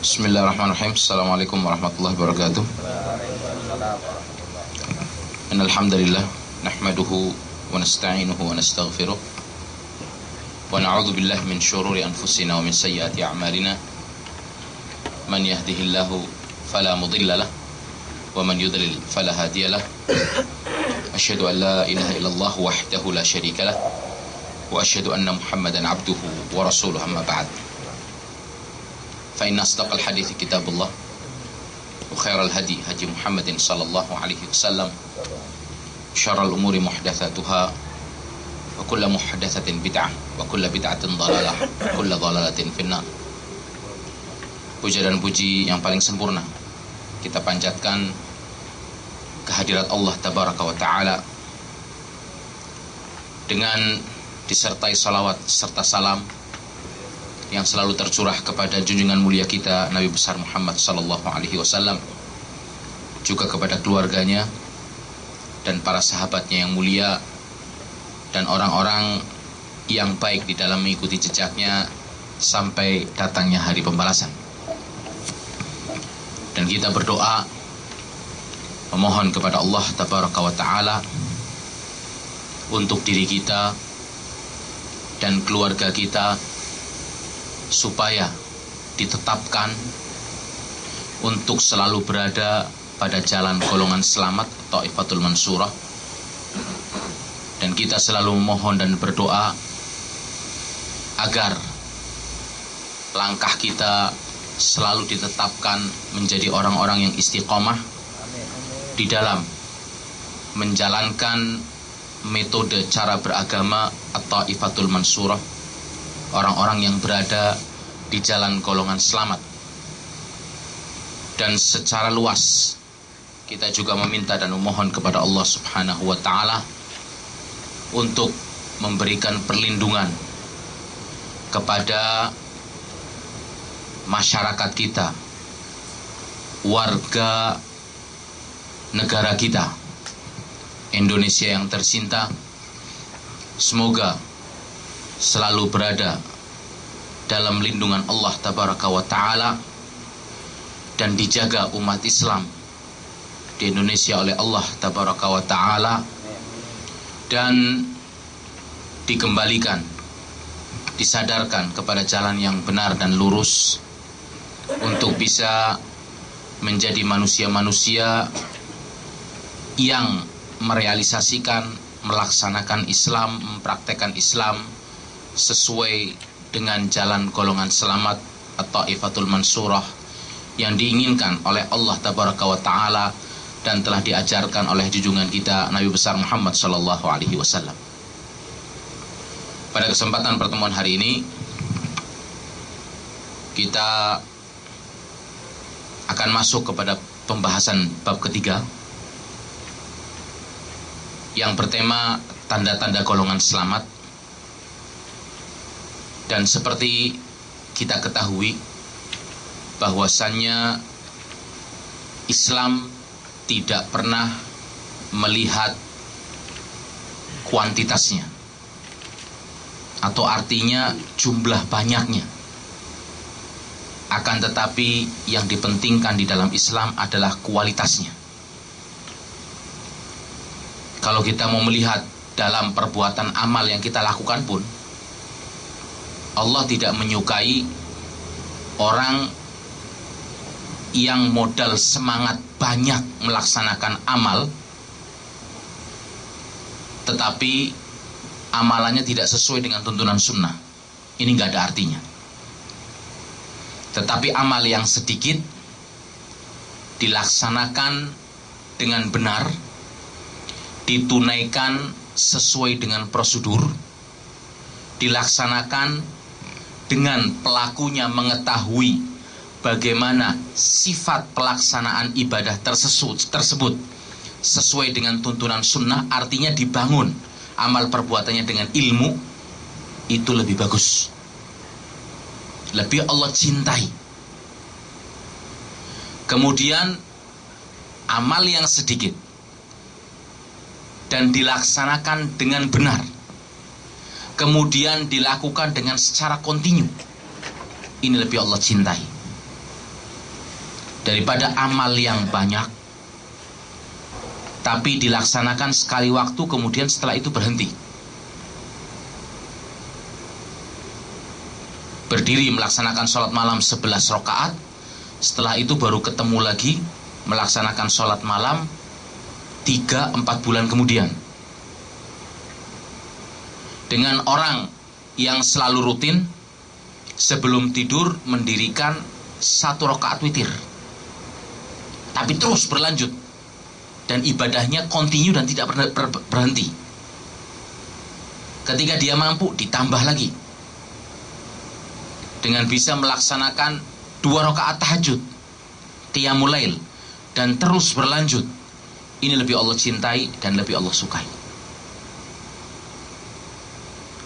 Bismillahirrahmanirrahim. Assalamualaikum warahmatullahi wabarakatuh. Innal hamdalillah nahmaduhu wa nasta'inuhu wa nastaghfiruh wa na'udzu billahi min shururi anfusina wa min sayyiati a'malina. Man yahdihillahu fala mudilla lahu wa man yudlil fala hadiya lahu. Asyhadu an la ilaha illallah wahdahu la syarika lahu wa asyhadu anna Muhammadan 'abduhu wa rasuluhu, amma ba'd. فإن أصدق الحديث كتاب الله وخير الهدي هدي محمد صلى الله عليه وسلم شر الأمور محدثاتها وكل محدثة بدعة وكل بدعة ضلالة وكل ضلالة في النار. Puja dan puji yang paling sempurna kita panjatkan kehadirat Allah Tabaraka wa Ta'ala, dengan disertai salawat serta salam yang selalu tercurah kepada junjungan mulia kita Nabi besar Muhammad sallallahu alaihi wasallam, juga kepada keluarganya dan para sahabatnya yang mulia dan orang-orang yang baik di dalam mengikuti jejaknya sampai datangnya hari pembalasan. Dan kita berdoa memohon kepada Allah Tabaraka wa Ta'ala untuk diri kita dan keluarga kita supaya ditetapkan untuk selalu berada pada jalan golongan selamat, Thaifatul Mansurah. Dan kita selalu memohon dan berdoa agar langkah kita selalu ditetapkan menjadi orang-orang yang istiqomah di dalam menjalankan metode cara beragama Thaifatul Mansurah, orang-orang yang berada di jalan golongan selamat. Dan secara luas kita juga meminta dan memohon kepada Allah Subhanahu wa Ta'ala untuk memberikan perlindungan kepada masyarakat kita, warga negara kita Indonesia yang tercinta. Semoga selalu berada dalam lindungan Allah Tabaraka wa Ta'ala dan dijaga umat Islam di Indonesia oleh Allah Tabaraka wa Ta'ala, dan dikembalikan, disadarkan kepada jalan yang benar dan lurus untuk bisa menjadi manusia-manusia yang merealisasikan, melaksanakan Islam, mempraktekkan Islam sesuai dengan jalan golongan selamat atau Thaifatul Mansurah yang diinginkan oleh Allah Tabaraka wa Ta'ala dan telah diajarkan oleh junjungan kita Nabi besar Muhammad sallallahu alaihi wasallam. Pada kesempatan pertemuan hari ini kita akan masuk kepada pembahasan bab ketiga yang bertema tanda-tanda golongan selamat. Dan seperti kita ketahui bahwasannya Islam tidak pernah melihat kuantitasnya, atau artinya jumlah banyaknya. Akan tetapi yang dipentingkan di dalam Islam adalah kualitasnya. Kalau kita mau melihat dalam perbuatan amal yang kita lakukan pun, Allah tidak menyukai orang yang modal semangat banyak melaksanakan amal, tetapi amalannya tidak sesuai dengan tuntunan sunnah. Ini nggak ada artinya. Tetapi amal yang sedikit dilaksanakan dengan benar, ditunaikan sesuai dengan prosedur, dilaksanakan dengan pelakunya mengetahui bagaimana sifat pelaksanaan ibadah tersebut sesuai dengan tuntunan sunnah, artinya dibangun amal perbuatannya dengan ilmu itu lebih bagus, lebih Allah cintai. Kemudian amal yang sedikit dan dilaksanakan dengan benar, kemudian dilakukan dengan secara kontinu, ini lebih Allah cintai daripada amal yang banyak tapi dilaksanakan sekali waktu kemudian setelah itu berhenti. Berdiri melaksanakan sholat malam 11 rakaat, setelah itu baru ketemu lagi melaksanakan sholat malam 3-4 bulan kemudian. Dengan orang yang selalu rutin sebelum tidur mendirikan 1 rakaat witir, tapi terus berlanjut dan ibadahnya kontinu dan tidak berhenti. Ketika dia mampu ditambah lagi dengan bisa melaksanakan 2 rakaat tahajud, qiyamul lail, dan terus berlanjut. Ini lebih Allah cintai dan lebih Allah sukai.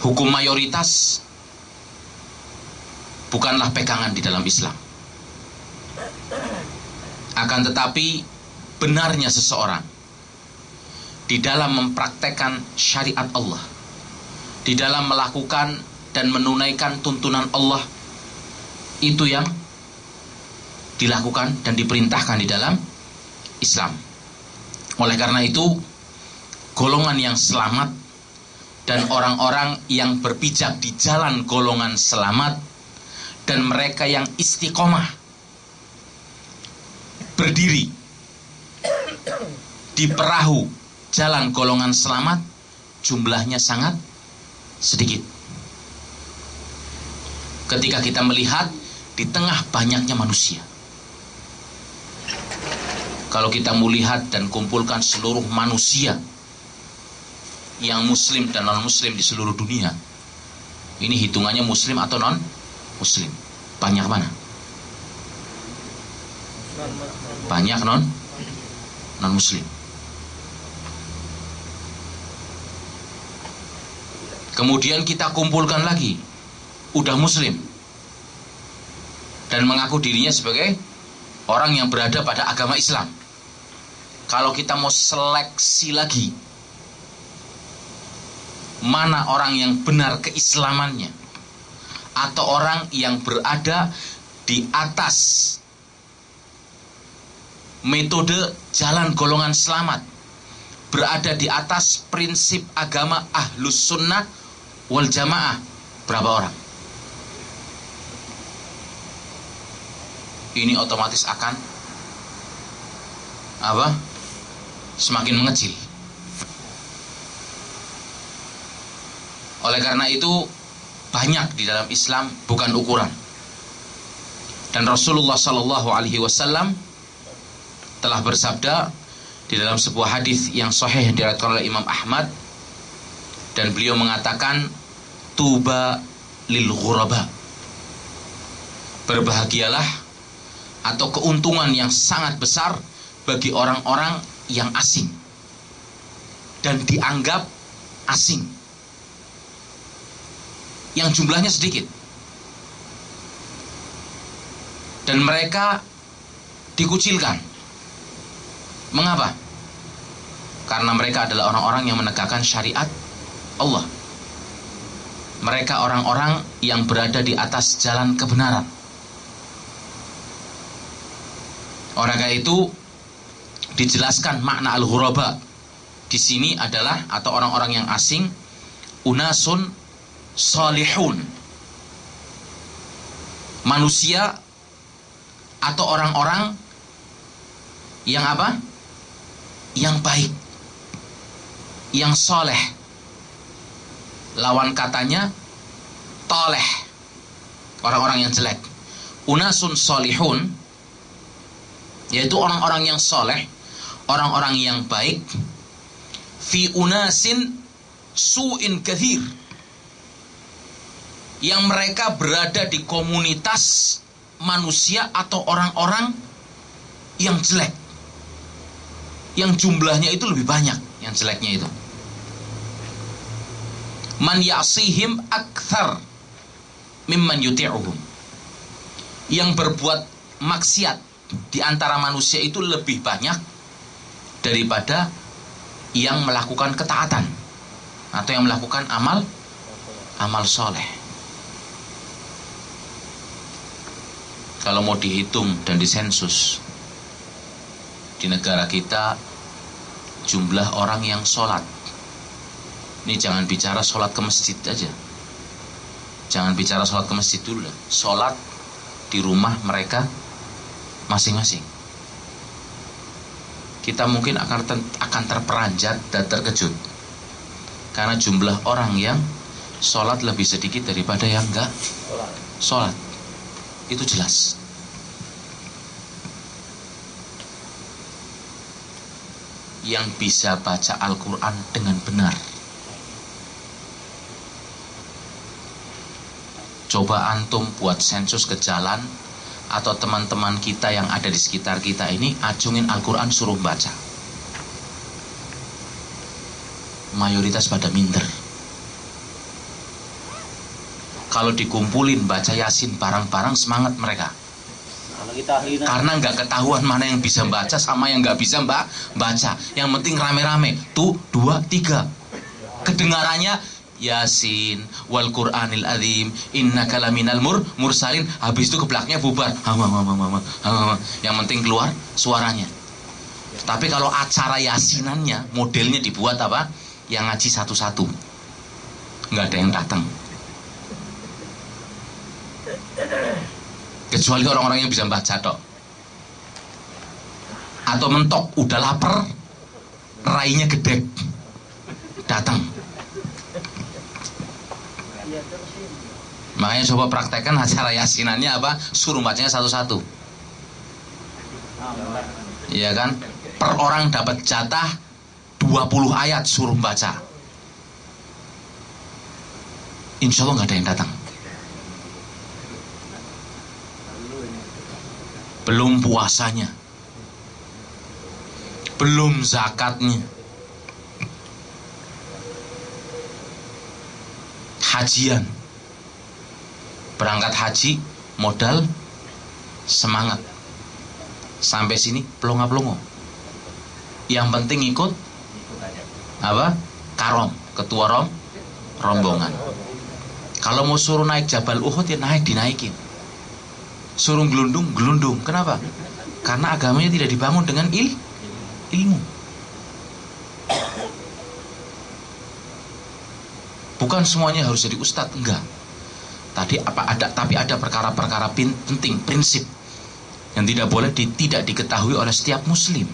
Hukum mayoritas bukanlah pegangan di dalam Islam. Akan tetapi benarnya seseorang di dalam mempraktekkan syariat Allah, di dalam melakukan dan menunaikan tuntunan Allah, itu yang dilakukan dan diperintahkan di dalam Islam. Oleh karena itu, golongan yang selamat dan orang-orang yang berpijak di jalan golongan selamat dan mereka yang istiqomah berdiri di perahu jalan golongan selamat, jumlahnya sangat sedikit. Ketika kita melihat di tengah banyaknya manusia, kalau kita melihat dan kumpulkan seluruh manusia yang muslim dan non muslim di seluruh dunia, ini hitungannya muslim atau non muslim, banyak mana? Banyak non muslim. Kemudian kita kumpulkan lagi udah muslim dan mengaku dirinya sebagai orang yang berada pada agama Islam. Kalau kita mau seleksi lagi mana orang yang benar keislamannya atau orang yang berada di atas metode jalan golongan selamat, berada di atas prinsip agama Ahlus Sunnah wal Jamaah, berapa orang? Ini otomatis akan semakin mengecil. Oleh karena itu, banyak di dalam Islam bukan ukuran. Dan Rasulullah Sallallahu Alaihi Wasallam telah bersabda di dalam sebuah hadis yang sahih yang diriwayatkan oleh Imam Ahmad, dan beliau mengatakan, tuba lil ghuraba, berbahagialah atau keuntungan yang sangat besar bagi orang-orang yang asing dan dianggap asing, yang jumlahnya sedikit, dan mereka dikucilkan. Mengapa? Karena mereka adalah orang-orang yang menegakkan syariat Allah. Mereka orang-orang yang berada di atas jalan kebenaran. Oleh karena itu dijelaskan makna al-ghuraba di sini adalah, atau orang-orang yang asing, unasun salihun, manusia atau orang-orang yang yang baik, yang soleh. Lawan katanya toleh, orang-orang yang jelek. Unasun salihun yaitu orang-orang yang soleh, orang-orang yang baik. Fi unasin su'in kathir, yang mereka berada di komunitas manusia atau orang-orang yang jelek, yang jumlahnya itu lebih banyak yang jeleknya itu. man ya'sihim akthar mimman yuti'uhum. Yang berbuat maksiat di antara manusia itu lebih banyak daripada yang melakukan ketaatan atau yang melakukan amal soleh. Kalau mau dihitung dan disensus, di negara kita jumlah orang yang sholat, ini jangan bicara sholat ke masjid aja, jangan bicara sholat ke masjid dulu lah, sholat di rumah mereka masing-masing, kita mungkin akan terperanjat dan terkejut karena jumlah orang yang sholat lebih sedikit daripada yang enggak sholat. Itu jelas. Yang bisa baca Al-Quran dengan benar, coba antum buat sensus ke jalan, atau teman-teman kita yang ada di sekitar kita ini acungin Al-Quran suruh baca, mayoritas pada minder. Kalau dikumpulin baca Yasin bareng-bareng semangat mereka, karena nggak ketahuan mana yang bisa baca sama yang nggak bisa baca. Yang penting rame-rame, tuh 2, 3 kedengarannya Yasin wal Qur'anil Azim innaka laminal mursalin. Habis itu ke belakangnya bubar. Yang penting keluar suaranya. Tapi kalau acara yasinannya modelnya dibuat apa? Yang ngaji satu-satu, nggak ada yang datang, kecuali orang-orang yang bisa baca tok. Atau mentok udah lapar, rainya gede, datang. Makanya coba praktekkan acara yasinannya apa? Suruh bacanya satu-satu. Iya kan? Per orang dapat jatah 20 ayat suruh baca. Insya Allah gak ada yang datang. Belum puasanya, belum zakatnya, hajian, berangkat haji modal semangat, sampai sini pelongo-pelongo. Yang penting ikut apa? Karom, ketua rombongan. Kalau mau suruh naik Jabal Uhud ya naik, dinaikin. Suruh gelundung. Kenapa? Karena agamanya tidak dibangun dengan ilmu. Bukan semuanya harus jadi ustadz, enggak. Tapi ada perkara-perkara penting, prinsip yang tidak boleh tidak diketahui oleh setiap muslim.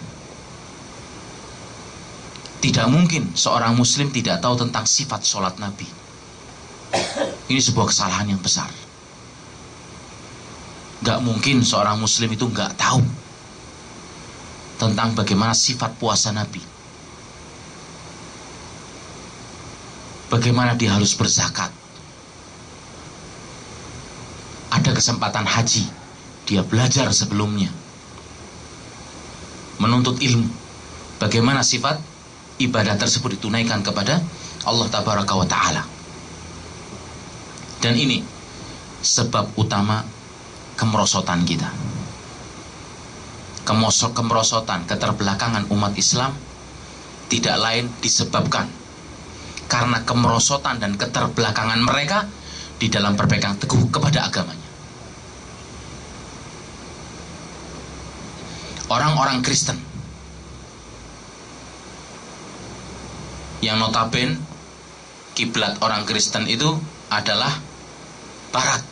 Tidak mungkin seorang muslim tidak tahu tentang sifat sholat Nabi. Ini sebuah kesalahan yang besar. Gak mungkin seorang muslim itu gak tahu tentang bagaimana sifat puasa Nabi, bagaimana dia harus berzakat. Ada kesempatan haji, dia belajar sebelumnya, menuntut ilmu bagaimana sifat ibadah tersebut ditunaikan kepada Allah Tabaraka wa Ta'ala. Dan ini sebab utama kemerosotan kita. Kemerosotan, keterbelakangan umat Islam tidak lain disebabkan karena kemerosotan dan keterbelakangan mereka di dalam berpegang teguh kepada agamanya. Orang-orang Kristen yang notabene kiblat orang Kristen itu adalah Barat.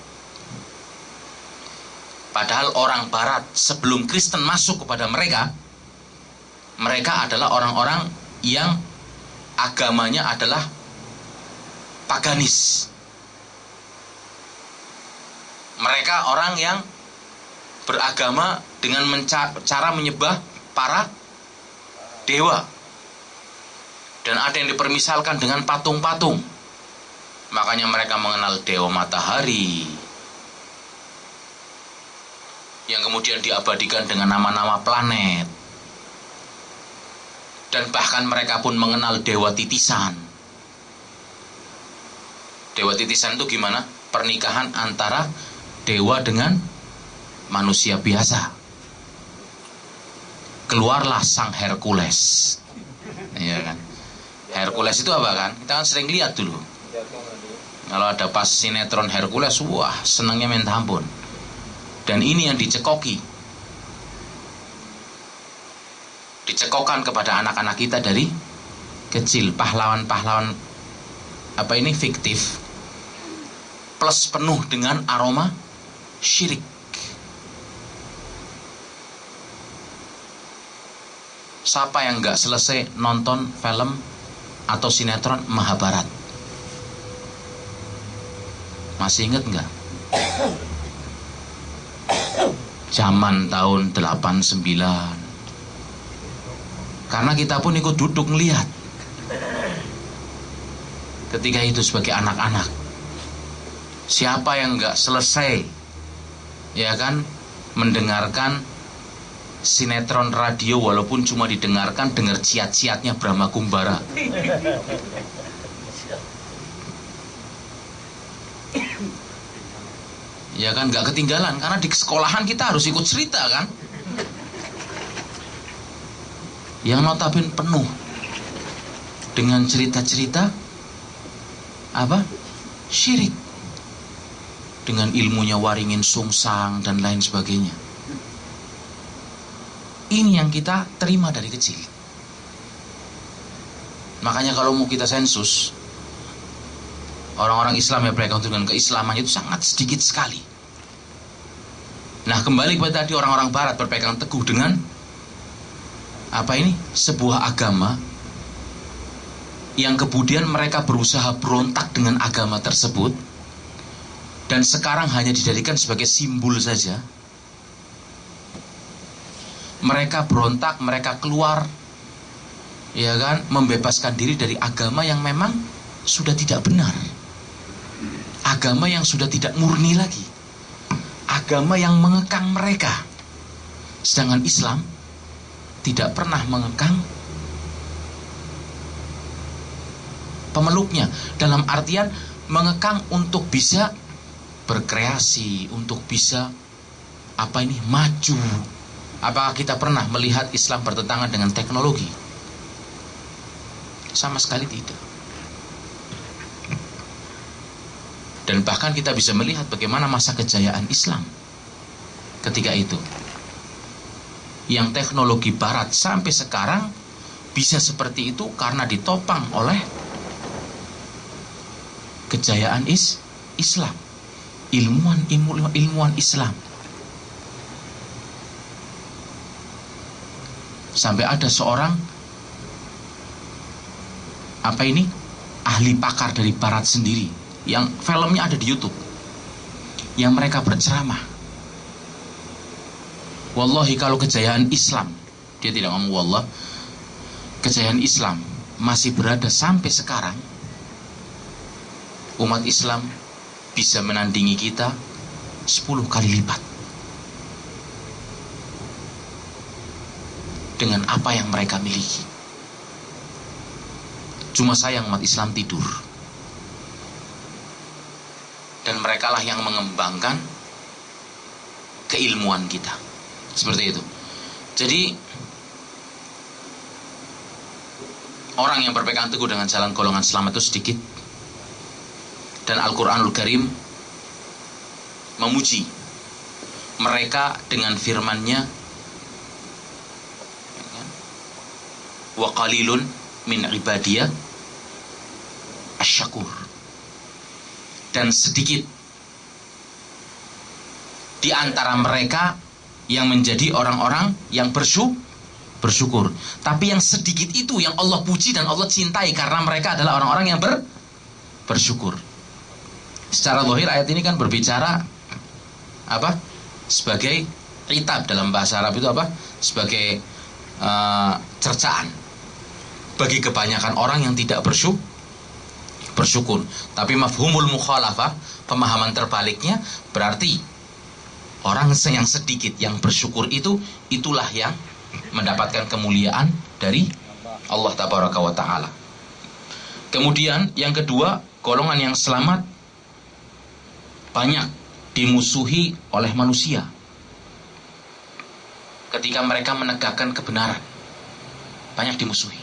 Padahal orang Barat sebelum Kristen masuk kepada mereka adalah orang-orang yang agamanya adalah paganis. Mereka orang yang beragama dengan cara menyembah para dewa. Dan ada yang dipermisalkan dengan patung-patung. Makanya mereka mengenal dewa matahari, yang kemudian diabadikan dengan nama-nama planet. Dan bahkan mereka pun mengenal dewa titisan. Dewa titisan itu gimana? Pernikahan antara dewa dengan manusia biasa. Keluarlah sang Hercules. Iya kan? Hercules itu apa kan? Kita kan sering lihat dulu. Kalau ada pas sinetron Hercules, wah senangnya minta ampun. Dan ini yang dicekoki. Dicekokkan kepada anak-anak kita dari kecil. Pahlawan-pahlawan apa ini fiktif. Plus penuh dengan aroma syirik. Siapa yang gak selesai nonton film atau sinetron Mahabharat? Masih inget gak? Zaman tahun 89. Karena kita pun ikut duduk ngelihat ketika itu sebagai anak-anak. Siapa yang gak selesai, ya kan, mendengarkan sinetron radio walaupun cuma didengarkan, dengar ciat-ciatnya Brahma Kumbara. Ya kan, gak ketinggalan karena di sekolahan kita harus ikut cerita kan, yang notabene penuh dengan cerita-cerita apa? Syirik, dengan ilmunya Waringin Sungsang dan lain sebagainya. Ini yang kita terima dari kecil. Makanya kalau mau kita sensus, orang-orang Islam yang berpegang dengan keislamannya itu sangat sedikit sekali. Nah, kembali kepada tadi, orang-orang Barat berpegang teguh dengan apa ini? Sebuah agama yang kemudian mereka berusaha berontak dengan agama tersebut, dan sekarang hanya dijadikan sebagai simbol saja. Mereka berontak, mereka keluar, ya kan, membebaskan diri dari agama yang memang sudah tidak benar, agama yang sudah tidak murni lagi, agama yang mengekang mereka. Sedangkan Islam tidak pernah mengekang pemeluknya, dalam artian mengekang untuk bisa berkreasi, untuk bisa apa ini, maju. Apakah kita pernah melihat Islam bertentangan dengan teknologi? Sama sekali tidak. Dan bahkan kita bisa melihat bagaimana masa kejayaan Islam ketika itu, yang teknologi Barat sampai sekarang bisa seperti itu karena ditopang oleh kejayaan Islam, ilmuwan Islam. Sampai ada seorang apa ini, ahli pakar dari Barat sendiri, yang filmnya ada di YouTube, yang mereka berceramah. Wallahi, kalau kejayaan Islam, dia tidak ngomong wallah, kejayaan Islam masih berada sampai sekarang, umat Islam bisa menandingi kita 10 kali lipat dengan apa yang mereka miliki. Cuma sayang umat Islam tidur, dan merekalah yang mengembangkan keilmuan kita. Seperti itu. Jadi orang yang berpegang teguh dengan jalan golongan selamat itu sedikit. Dan Al-Quranul Karim memuji mereka dengan firman-Nya, wa qalilun min ibadiyah asyakur, dan sedikit di antara mereka yang menjadi orang-orang yang bersyukur. Tapi yang sedikit itu yang Allah puji dan Allah cintai, karena mereka adalah orang-orang yang bersyukur. Secara zahir ayat ini kan berbicara apa? Sebagai itab, dalam bahasa Arab itu apa? Sebagai cercaan bagi kebanyakan orang yang tidak bersyukur. Tapi mafhumul mukhalafah, pemahaman terbaliknya, berarti orang yang sedikit yang bersyukur itulah yang mendapatkan kemuliaan dari Allah tabaraka wa ta'ala. Kemudian yang kedua, golongan yang selamat banyak dimusuhi oleh manusia ketika mereka menegakkan kebenaran. Banyak dimusuhi,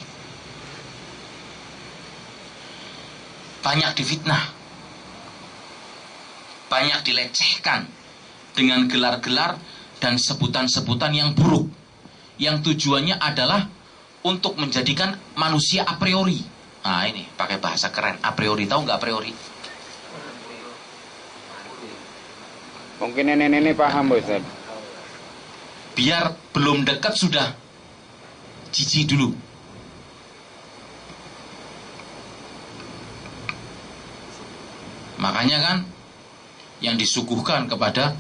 banyak difitnah, banyak dilecehkan dengan gelar-gelar dan sebutan-sebutan yang buruk, yang tujuannya adalah untuk menjadikan manusia a priori. Nah ini pakai bahasa keren, a priori. Tahu nggak a priori? Mungkin nenek-nenek paham, Ustaz. Biar belum dekat sudah jijik dulu. Makanya kan yang disuguhkan kepada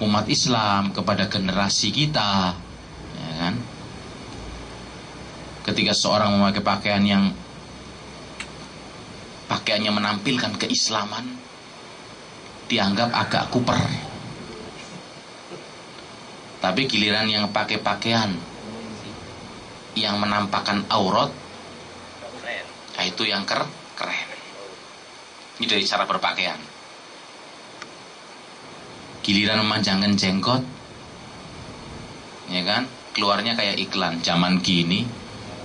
umat Islam, kepada generasi kita, ya kan? Ketika seorang memakai pakaian yang pakaiannya menampilkan keislaman, dianggap agak kuper. Tapi giliran yang pakai pakaian yang menampakkan aurat, nah itu yang keren. Ini dari cara berpakaian. Giliran memanjangkan jenggot, ya kan, keluarnya kayak iklan. Zaman gini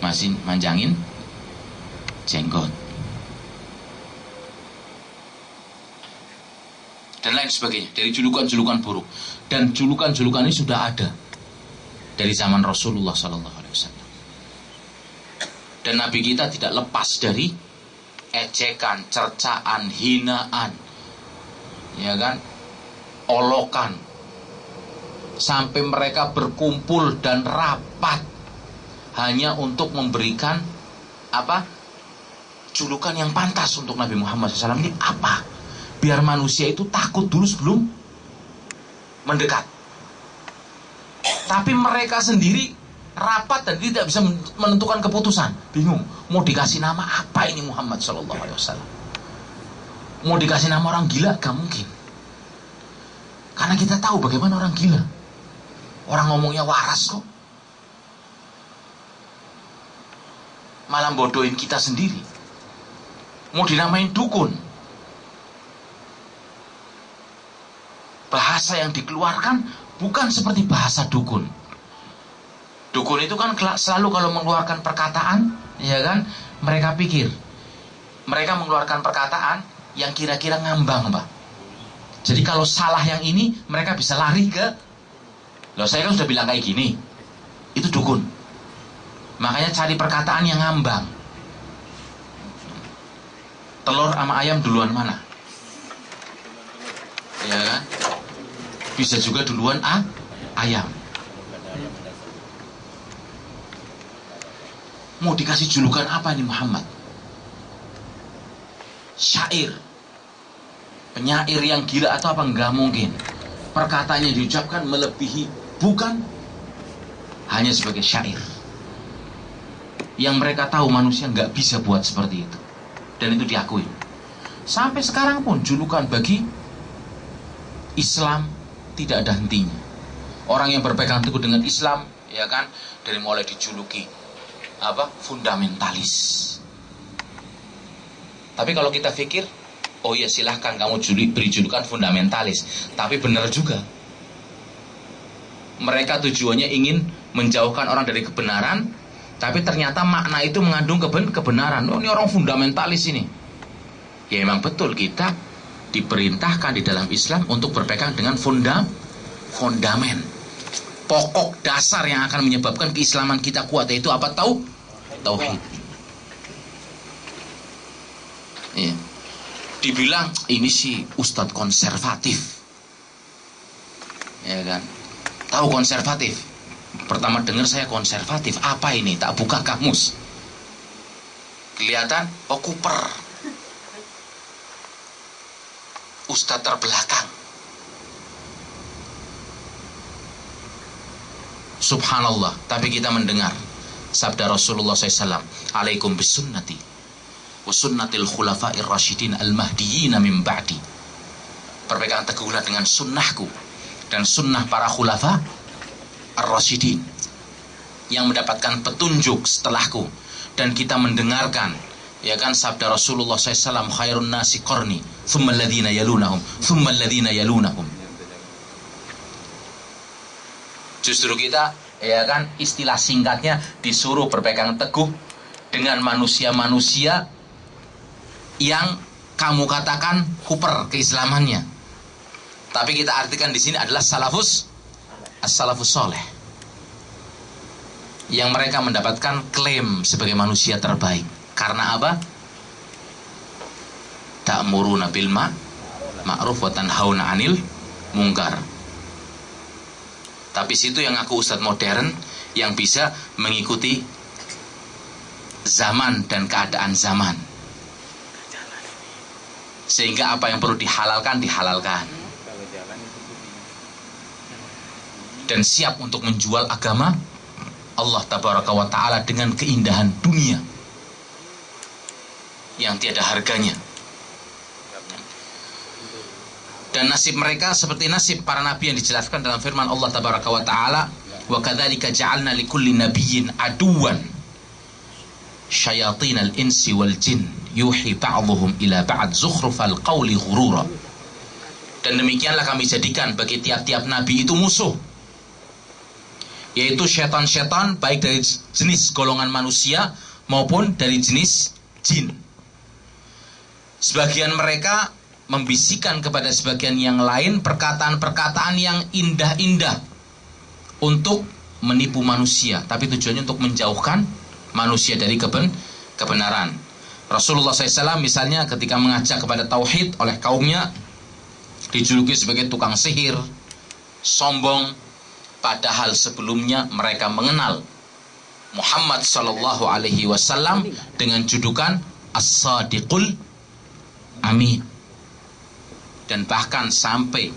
masih manjangin jenggot dan lain sebagainya, dari julukan-julukan buruk. Dan julukan-julukan ini sudah ada dari zaman Rasulullah SAW. Dan Nabi kita tidak lepas dari ejekan, cercaan, hinaan, ya kan, olokan, sampai mereka berkumpul dan rapat hanya untuk memberikan apa, julukan yang pantas untuk Nabi Muhammad SAW. Ini apa? Biar manusia itu takut dulu sebelum mendekat. Tapi mereka sendiri rapat dan tidak bisa menentukan keputusan. Bingung, mau dikasih nama apa ini Muhammad SAW? Mau dikasih nama orang gila? Gak mungkin. Karena kita tahu bagaimana orang gila. Orang ngomongnya waras kok. Malah bodohin kita sendiri. Mau dinamain dukun. Bahasa yang dikeluarkan bukan seperti bahasa dukun. Dukun itu kan selalu kalau mengeluarkan perkataan, ya kan, mereka pikir mereka mengeluarkan perkataan yang kira-kira ngambang, Pak. Jadi kalau salah yang ini, mereka bisa lari ke, loh saya kan sudah bilang kayak gini, itu dukun. Makanya cari perkataan yang ngambang. Telur sama ayam duluan mana? Ya kan? Bisa juga duluan ayam. Mau dikasih julukan apa ini Muhammad? Syair, penyair yang gila atau apa? Enggak mungkin. Perkataannya diucapkan melebihi, bukan hanya sebagai syair. Yang mereka tahu manusia nggak bisa buat seperti itu, dan itu diakui. Sampai sekarang pun julukan bagi Islam tidak ada hentinya. Orang yang berpegang teguh dengan Islam, ya kan, dari mulai dijuluki apa, fundamentalis. Tapi kalau kita pikir, oh ya silahkan kamu beri julukan fundamentalis, tapi benar juga. Mereka tujuannya ingin menjauhkan orang dari kebenaran, tapi ternyata makna itu mengandung kebenaran. Oh ini orang fundamentalis ini. Ya emang betul, kita diperintahkan di dalam Islam untuk berpegang dengan fondamen, pokok dasar yang akan menyebabkan keislaman kita kuat, yaitu apa? Tauhid. Ya. Dibilang ini si ustadz konservatif, ya kan? Tahu konservatif? Pertama dengar saya konservatif, apa ini? Tak buka kamus, kelihatan kuper. Ustadz terbelakang. Subhanallah. Tapi kita mendengar sabda Rasulullah SAW, alaikum bisunnati wa sunnatil khulafa'ir rasyidin al-mahdiyyin min ba'di. Berpegang teguhlah dengan sunnahku dan sunnah para khulafa ar-rasyidin yang mendapatkan petunjuk setelahku. Dan kita mendengarkan, ya kan, sabda Rasulullah SAW, khairun nasi qarni thummal ladzina yalunahum, thummal ladzina yalunahum. Justru kita, ya kan, istilah singkatnya disuruh berpegang teguh dengan manusia-manusia yang kamu katakan kuper keislamannya. Tapi kita artikan di sini adalah salafus soleh, yang mereka mendapatkan klaim sebagai manusia terbaik. Karena apa? Ta'muruna bil ma'ruf wa tanhauna 'anil munkar. Tapi situ yang aku ustadz modern yang bisa mengikuti zaman dan keadaan zaman, sehingga apa yang perlu dihalalkan dihalalkan, dan siap untuk menjual agama Allah tabaraka wa ta'ala dengan keindahan dunia yang tiada harganya. Dan nasib mereka seperti nasib para nabi yang dijelaskan dalam firman Allah tabaraka wa ta'ala, wa kadzalika ja'alna likulli nabiyyin aduwan syayatinal insi wal jin yuhi ba'dhuhum ila ba'd zukhrufal qawli ghurura. Dan demikianlah kami jadikan bagi tiap-tiap nabi itu musuh, yaitu syaitan-syaitan, baik dari jenis golongan manusia maupun dari jenis jin. Sebagian mereka membisikkan kepada sebagian yang lain perkataan-perkataan yang indah-indah untuk menipu manusia, tapi tujuannya untuk menjauhkan manusia dari kebenaran. Rasulullah SAW misalnya ketika mengajak kepada tauhid oleh kaumnya, dijuluki sebagai tukang sihir, sombong, padahal sebelumnya mereka mengenal Muhammad SAW dengan julukan As-Sadiqul Amin. Dan bahkan sampai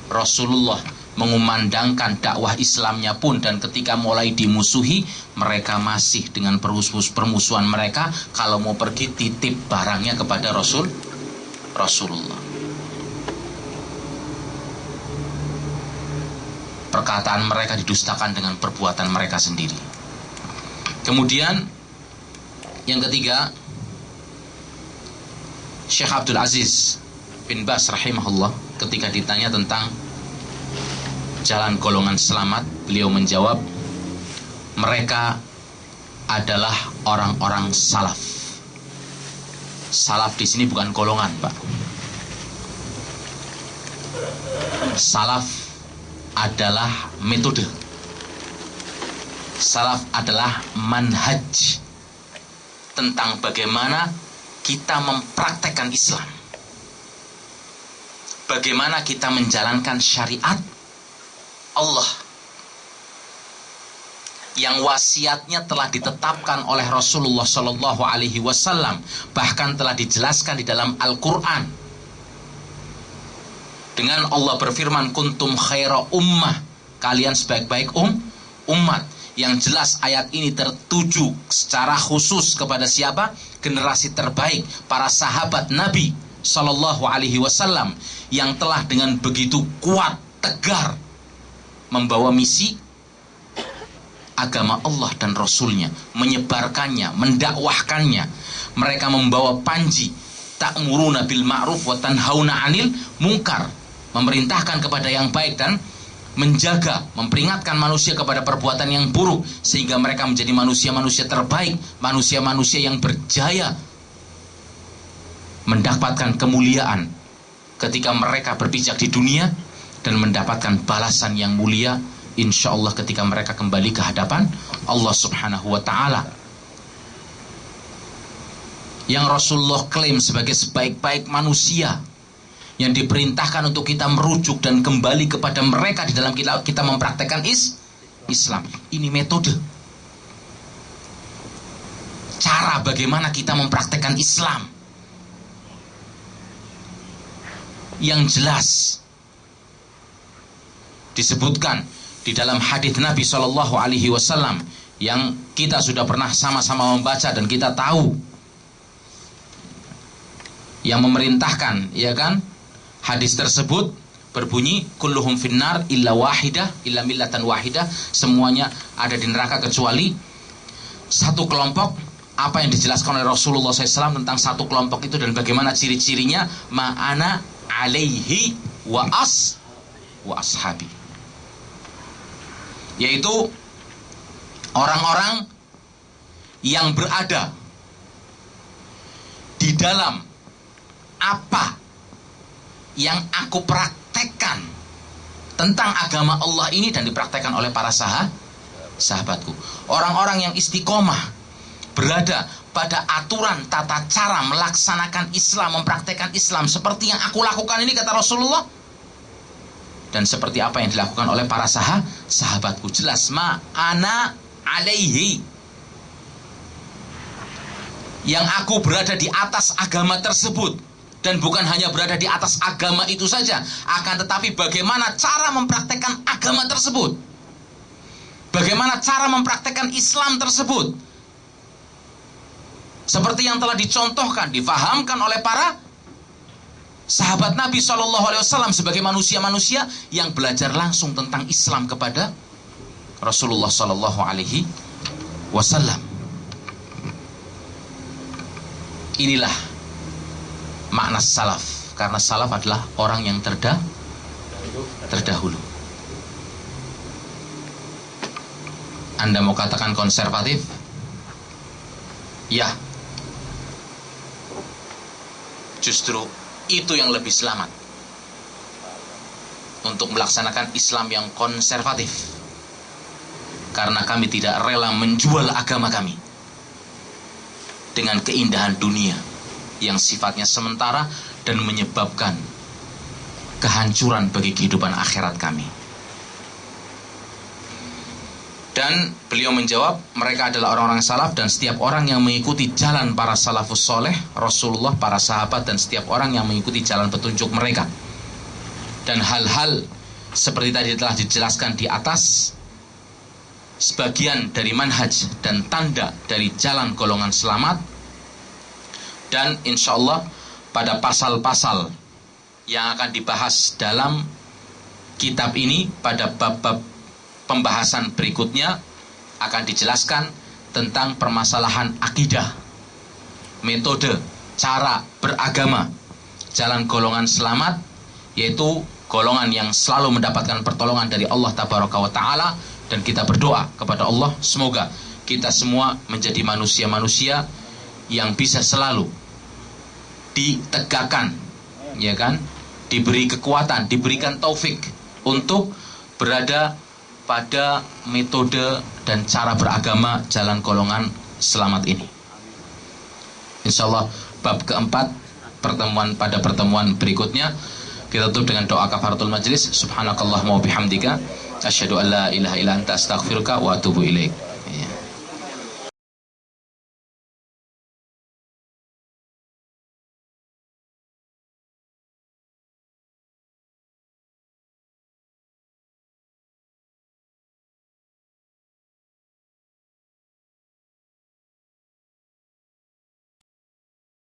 Rasulullah mengumandangkan dakwah Islamnya pun, dan ketika mulai dimusuhi, mereka masih dengan permusuhan mereka, kalau mau pergi titip barangnya kepada Rasulullah. Perkataan mereka didustakan dengan perbuatan mereka sendiri. Kemudian yang ketiga, Syekh Abdul Aziz bin Bas rahimahullah ketika ditanya tentang jalan golongan selamat, beliau menjawab, mereka adalah orang-orang salaf. Salaf di sini bukan golongan, Pak. Salaf adalah metode. Salaf adalah manhaj tentang bagaimana kita mempraktekkan Islam, bagaimana kita menjalankan syariat Allah yang wasiatnya telah ditetapkan oleh Rasulullah SAW, bahkan telah dijelaskan di dalam Al-Quran. Dengan Allah berfirman, kuntum khaira ummah, kalian sebaik-baik umat. Yang jelas ayat ini tertuju secara khusus kepada siapa? Generasi terbaik, para sahabat Nabi SAW, yang telah dengan begitu kuat, tegar membawa misi agama Allah dan Rasulnya, menyebarkannya, mendakwahkannya. Mereka membawa panji ta'muruna bil ma'ruf wa tanhauna 'anil munkar, memerintahkan kepada yang baik dan menjaga, memperingatkan manusia kepada perbuatan yang buruk, sehingga mereka menjadi manusia-manusia terbaik, manusia-manusia yang berjaya, mendapatkan kemuliaan ketika mereka berpijak di dunia, dan mendapatkan balasan yang mulia insya Allah ketika mereka kembali ke hadapan Allah subhanahu wa ta'ala. Yang Rasulullah klaim sebagai sebaik-baik manusia, yang diperintahkan untuk kita merujuk dan kembali kepada mereka di dalam kita mempraktekkan Islam. Ini metode, cara bagaimana kita mempraktekkan Islam yang jelas disebutkan di dalam hadis Nabi SAW yang kita sudah pernah sama-sama membaca dan kita tahu, yang memerintahkan, ya kan? Hadis tersebut berbunyi, kulluhum finnar illa wahidah, illa millatan wahidah, semuanya ada di neraka kecuali satu kelompok apa yang dijelaskan oleh Rasulullah SAW tentang satu kelompok itu dan bagaimana ciri-cirinya. Ma'ana alaihi wa ashabi, yaitu orang-orang yang berada di dalam apa yang aku praktekkan tentang agama Allah ini dan dipraktekkan oleh para sahabatku. Orang-orang yang istiqomah berada pada aturan tata cara melaksanakan Islam, mempraktekkan Islam seperti yang aku lakukan ini, kata Rasulullah, dan seperti apa yang dilakukan oleh para sahabatku. Jelas, ma'ana alaihi, yang aku berada di atas agama tersebut. Dan bukan hanya berada di atas agama itu saja, akan tetapi bagaimana cara mempraktekkan agama tersebut, bagaimana cara mempraktekkan Islam tersebut, seperti yang telah dicontohkan, difahamkan oleh para sahabat Nabi SAW sebagai manusia-manusia yang belajar langsung tentang Islam kepada Rasulullah SAW. Inilah makna salaf, karena salaf adalah orang yang terdahulu. Anda mau katakan konservatif? Ya, justru itu yang lebih selamat untuk melaksanakan Islam yang konservatif, karena kami tidak rela menjual agama kami dengan keindahan dunia yang sifatnya sementara dan menyebabkan kehancuran bagi kehidupan akhirat kami. Dan beliau menjawab, mereka adalah orang-orang salaf, dan setiap orang yang mengikuti jalan para salafus soleh, Rasulullah, para sahabat, dan setiap orang yang mengikuti jalan petunjuk mereka. Dan hal-hal seperti tadi telah dijelaskan di atas, sebagian dari manhaj dan tanda dari jalan golongan selamat. Dan insya Allah pada pasal-pasal yang akan dibahas dalam kitab ini, pada bab-bab pembahasan berikutnya akan dijelaskan tentang permasalahan akidah, metode, cara beragama, jalan golongan selamat, yaitu golongan yang selalu mendapatkan pertolongan dari Allah Tabaraka wa Ta'ala. Dan kita berdoa kepada Allah, semoga kita semua menjadi manusia-manusia yang bisa selalu ditegakkan, ya kan, diberi kekuatan, diberikan taufik untuk berada pada metode dan cara beragama jalan golongan selamat ini. Insyaallah bab keempat pada pertemuan berikutnya kita tutup dengan doa kafaratul majlis. Subhanakallahumma wa bihamdika asyhadu an la ilaha illa anta astaghfiruka wa atubu ilaik.